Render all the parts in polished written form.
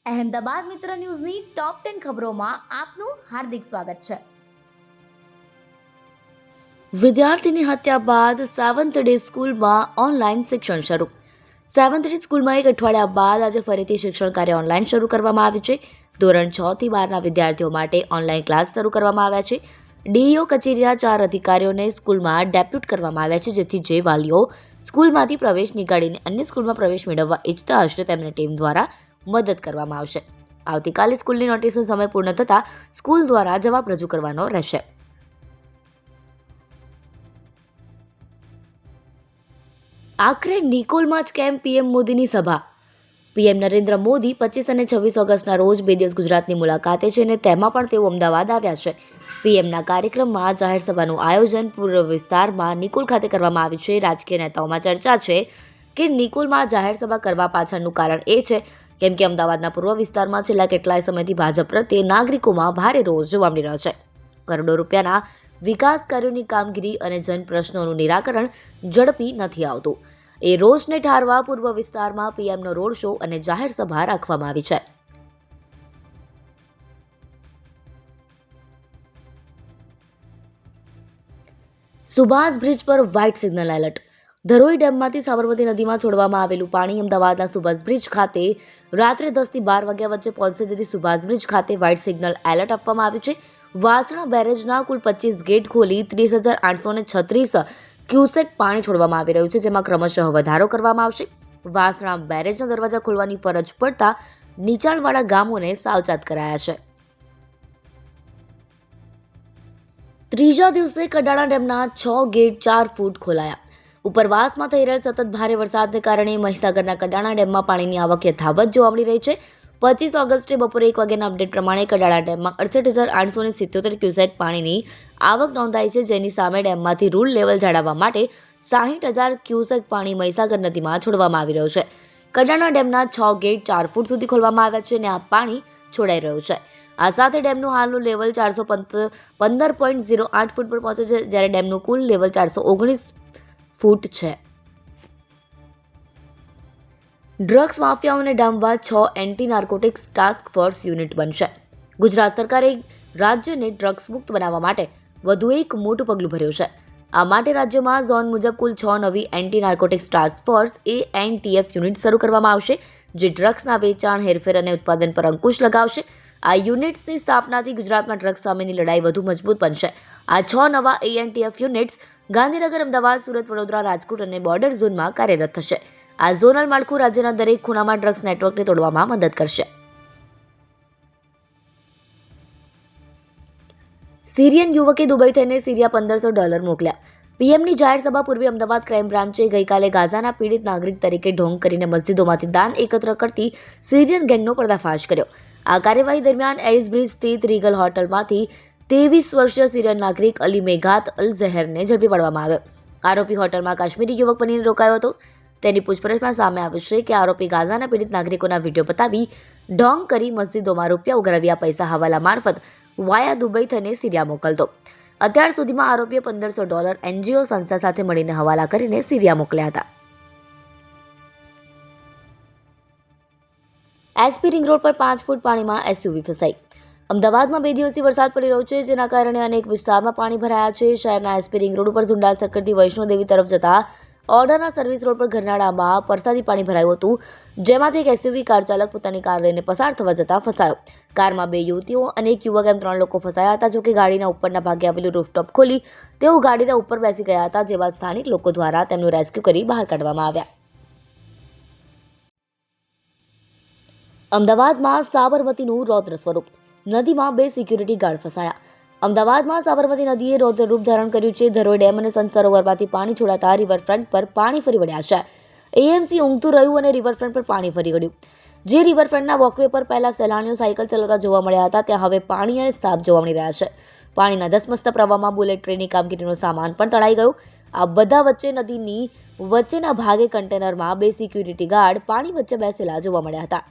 અહેમદાબાદ મિત્ર ન્યૂઝની ટોપ 10 ખબરોમાં આપનું હાર્દિક સ્વાગત છે. વિદ્યાર્થીની હત્યા બાદ સેવન્થ ડે સ્કૂલમાં ઓનલાઈન શિક્ષણ શરૂ. સેવન્થ ડે સ્કૂલમાં એક અઠવાડિયા બાદ આજે ફરીથી શિક્ષણ કાર્ય ઓનલાઈન શરૂ કરવામાં આવ્યું છે. ધોરણ 6 થી 12ના વિદ્યાર્થીઓ માટે ઓનલાઈન ક્લાસ શરૂ કરવામાં આવ્યા છે. ડીઈઓ કચેરીના 4 અધિકારીઓને સ્કૂલમાં ડેપ્યુટ કરવામાં આવ્યા છે, જેથી જે વાલીઓ સ્કૂલમાંથી પ્રવેશ નીકાળીને અન્ય સ્કૂલમાં પ્રવેશ મેળવવા ઈચ્છતા હશે તેમને ટીમ દ્વારા મદદ કરવામાં આવશે. આવતીકાલે સ્કૂલની નોટિસનો સમય પૂર્ણ થતાં સ્કૂલ દ્વારા જવાબ રજૂ કરવાનો રહેશે. આખરે નિકોલમાં જ કેમ પીએમ મોદીની સભા. પીએમ નરેન્દ્ર મોદી 25 અને 26 ઓગસ્ટના રોજ 2 દિવસ ગુજરાતની મુલાકાતે છે અને તેમાં પણ તેઓ અમદાવાદ આવ્યા છે. પીએમના કાર્યક્રમમાં જાહેર સભાનું આયોજન પૂર્વ વિસ્તારમાં નિકોલ ખાતે કરવામાં આવ્યું છે. રાજકીય નેતાઓમાં ચર્ચા છે કે નિકોલમાં જાહેર સભા કરવા પાછળનું કારણ એ છે કેમ કે અમદાવાદના પૂર્વ વિસ્તારમાં છેલ્લા કેટલાય સમયથી ભાજપ પ્રત્યે નાગરિકોમાં ભારે રોષ જોવા મળી રહ્યો છે. કરોડો રૂપિયાના વિકાસ કાર્યોની કામગીરી અને જન પ્રશ્નોનું નિરાકરણ ઝડપી નથી આવતું. એ રોષને ઠારવા પૂર્વ વિસ્તારમાં પીએમનો રોડ શો અને જાહેર સભા રાખવામાં આવી છે. સુભાષ બ્રિજ પર વ્હાઇટ સિગ્નલ એલર્ટ. ધરોઈ ડેમમાંથી સાબરમતી નદીમાં છોડવામાં આવેલું પાણી અમદાવાદના સુભાષ બ્રિજ ખાતે રાત્રે 10 થી 12 વાગ્યા વચ્ચે પહોંચશે, જેથી સુભાષ બ્રિજ ખાતે વ્હાઇટ સિગ્નલ એલર્ટ આપવામાં આવ્યું છે. વાસણા બેરેજના કુલ 25 ગેટ ખોલી 30,836 ક્યુસેક પાણી છોડવામાં આવી રહ્યું છે, જેમાં ક્રમશઃ વધારો કરવામાં આવશે. વાસણા બેરેજના દરવાજા ખોલવાની ફરજ પડતા નીચાણવાળા ગામોને સાવચેત કરાયા છે. ત્રીજા દિવસે કડાણા ડેમના 6 ગેટ 4 ફૂટ ખોલાયા. ઉપરવાસમાં થઈ રહેલ સતત ભારે વરસાદને કારણે મહીસાગરના કડાણા ડેમમાં પાણીની આવક યથાવત જોવા મળી રહી છે. 25 ઓગસ્ટે બપોરે 1 વાગ્યાના અપડેટ પ્રમાણે કડાણા ડેમમાં 68,877 ક્યુસેક પાણીની આવક નોંધાઈ છે, જેની સામે ડેમમાંથી રૂલ લેવલ જાળવવા માટે 60,000 ક્યુસેક પાણી મહીસાગર નદીમાં છોડવામાં આવી રહ્યું છે. કડાણા ડેમના 6 ગેટ 4 ફૂટ સુધી ખોલવામાં આવ્યા છે અને આ પાણી છોડાઈ રહ્યું છે. આ સાથે ડેમનું હાલનું લેવલ 415.08 ફૂટ પર પહોંચ્યું છે, જ્યારે ડેમનું કુલ લેવલ 419 ફૂટ છે. ડ્રગ્સ માફિયાઓને ડામવા 6 anti narcotics task force unit બનશે. ગુજરાત સરકારે રાજ્યને ડ્રગ્સ મુક્ત બનાવવા માટે વધુ એક મોટું પગલું ભર્યું છે. આ માટે રાજ્યમાં ઝોન મુજબ કુલ 6 નવી anti narcotics task force ANTF unit શરૂ કરવામાં આવશે, જે ડ્રગ્સના વેચાણ, હેરફેર અને ઉત્પાદન પર અંકુશ લગાવશે. આ યુનિટ્સની સ્થાપનાથી ગુજરાતમાં ડ્રગ્સ સામેની લડાઈ વધુ મજબૂત બનશે. આ 6 નવા ANTF યુનિટ્સ ગાંધીનગર, અમદાવાદ, સુરત, વડોદરા, રાજકોટ અને બોર્ડર ઝોનમાં કાર્યરત થશે. આ ઝોનલ માળખું રાજ્યના દરેક ખૂણામાં ડ્રગ્સ નેટવર્કને તોડવામાં મદદ કરશે. સિરિયન યુવકે દુબઈ થઈને સિરિયા $1,500 મોકલ્યા. પીએમની જાહેર સભા પૂર્વે અમદાવાદ ક્રાઇમ બ્રાન્ચે ગઈકાલે ગાઝાના પીડિત નાગરિક તરીકે ઢોંગ કરીને મસ્જિદોમાંથી દાન એકત્ર કરતી સિરિયન ગેંગનો પર્દાફાશ કર્યો. આ કાર્યવાહી દરમિયાન એરિઝબ્રિજ સ્થિત રીગલ હોટલમાંથી 23 વર્ષીય સિરિયન નાગરિક અલી મેઘાત અલ ઝહેરને ઝડપી પાડવામાં આવ્યો. આરોપી હોટલમાં કાશ્મીરી યુવક બનીને રોકાયો હતો. તેની પૂછપરછમાં સામે આવ્યું છે કે આરોપી ગાઝાના પીડિત નાગરિકોના વિડીયો બતાવી ઢોંગ કરી મસ્જિદોમાં રૂપિયા ઉઘરાવ્યા પૈસા હવાલા મારફત વાયા દુબઈ થઈને સિરિયા મોકલતો. અત્યાર સુધીમાં આરોપીએ $1,500 NGO સંસ્થા સાથે મળીને હવાલા કરીને સિરિયા મોકલ્યા હતા. એસપી રિંગ રોડ પર 5 ફૂટ પાણીમાં SUV ફસાઈ. અમદાવાદમાં 2 દિવસથી વરસાદ પડી રહ્યો છે, જેના કારણે અનેક વિસ્તારમાં પાણી ભરાયા છે. શહેરના એસપી રિંગ રોડ ઉપર ઝુંડાલ સર્કલથી વૈષ્ણોદેવી તરફ જતા ઓર્ડરના સર્વિસ રોડ પર ઘરનાળામાં પરસાદી પાણી ભરાયું હતું, જેમાંથી એક SUV કાર ચાલક પોતાની કાર લઈને પસાર થવા જતા ફસાયો. કારમાં 2 યુવતીઓ અને એક યુવક એમ 3 લોકો ફસાયા હતા. જોકે ગાડીના ઉપરના ભાગે આવેલું રૂફટોપ ખોલી તેઓ ગાડીના ઉપર બેસી ગયા હતા, જેવા સ્થાનિક લોકો દ્વારા તેમનું રેસ્ક્યુ કરી બહાર કાઢવામાં આવ્યા. અમદાવાદમાં સાબરમતીનું રૌદ્ર સ્વરૂપ. નદીમાં 2 સિક્યુરિટી ગાર્ડ ફસાયા. અમદાવાદમાં સાબરમતી નદીએ રૌદ્ર રૂપ ધારણ કર્યું છે. ધરોઈ ડેમ અને સંત સરોવરમાંથી પાણી છોડાતા રિવરફ્રન્ટ પર પાણી ફરી વળ્યા છે. AMC ઊંઘતું રહ્યું અને રિવરફ્રન્ટ પર પાણી ફરી વળ્યું. જે રિવરફ્રન્ટના વોકવે પર પહેલા સહેલાણીઓ સાયકલ ચલાવતા જોવા મળ્યા હતા, ત્યાં હવે પાણી અને સાપ જોવા મળી રહ્યા છે. પાણીના ધસમસતા પ્રવાહમાં બુલેટ ટ્રેનની કામગીરીનો સામાન પણ તણાઈ ગયો. આ બધા વચ્ચે નદીની વચ્ચેના ભાગે કન્ટેનરમાં 2 સિક્યુરિટી ગાર્ડ પાણી વચ્ચે બેસેલા જોવા મળ્યા હતા.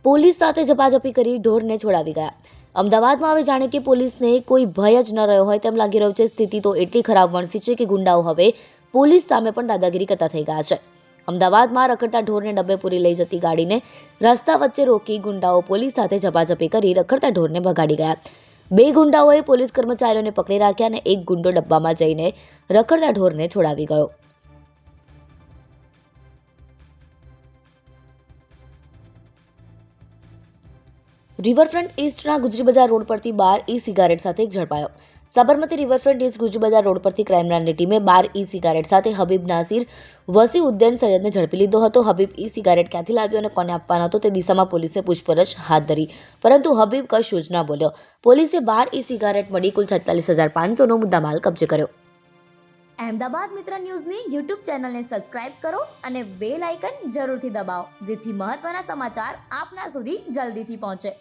પોલીસ સાથે ઝપાઝપી કરી ઢોરને છોડાવી ગયા. અમદાવાદમાં હવે જાણે કે પોલીસને કોઈ ભય જ ન રહ્યો હોય તેમ લાગી રહ્યું છે. સ્થિતિ તો એટલી ખરાબ વણસી છે કે ગુંડાઓ હવે પોલીસ સામે પણ દાદાગીરી કરતા થઈ ગયા છે. અમદાવાદમાં રખડતા ઢોરને ડબ્બે પૂરી લઈ જતી ગાડીને રસ્તા વચ્ચે રોકી ગુંડાઓ પોલીસ સાથે ઝપાઝપી કરી રખડતા ઢોરને ભગાડી ગયા. 2 ગુંડાઓએ પોલીસ કર્મચારીઓને પકડી રાખ્યા અને એક ગુંડો ડબ્બામાં જઈને રખડતા ઢોરને છોડાવી ગયો. રિવરફ્રન્ટ ઈસ્ટના ગુજરી બજાર રોડ પરથી 12 ઈ-સિગારેટ સાથે એક ઝડપાયો. સાબરમતી રિવરફ્રન્ટ ઈસ્ટ ગુજરી બજાર રોડ પરથી ક્રાઇમ બ્રાન્ચની ટીમે 12 ઈ-સિગારેટ સાથે હબીબ નાસિર વસી ઉદ્દૈન સૈયદને ઝડપી લીધો હતો. હબીબ ઈ-સિગારેટ ક્યાંથી લાવ્યો અને કોને આપવાનો હતો તે દિશામાં પોલીસે પૂછપરછ હાથ ધરી, પરંતુ હબીબ કશું જ ના બોલ્યો. પોલીસે 12 ઈ-સિગારેટ મળી કુલ 46,500નો મુદ્દામાલ કબજે કર્યો. અહેમદાબાદ મિત્ર ન્યૂઝની યુટ્યુબ ચેનલને સબસ્ક્રાઇબ કરો અને બેલ આઇકન જરૂરથી દબાવો, જેથી મહત્વના સમાચાર આપના સુધી જલ્દીથી પહોંચે.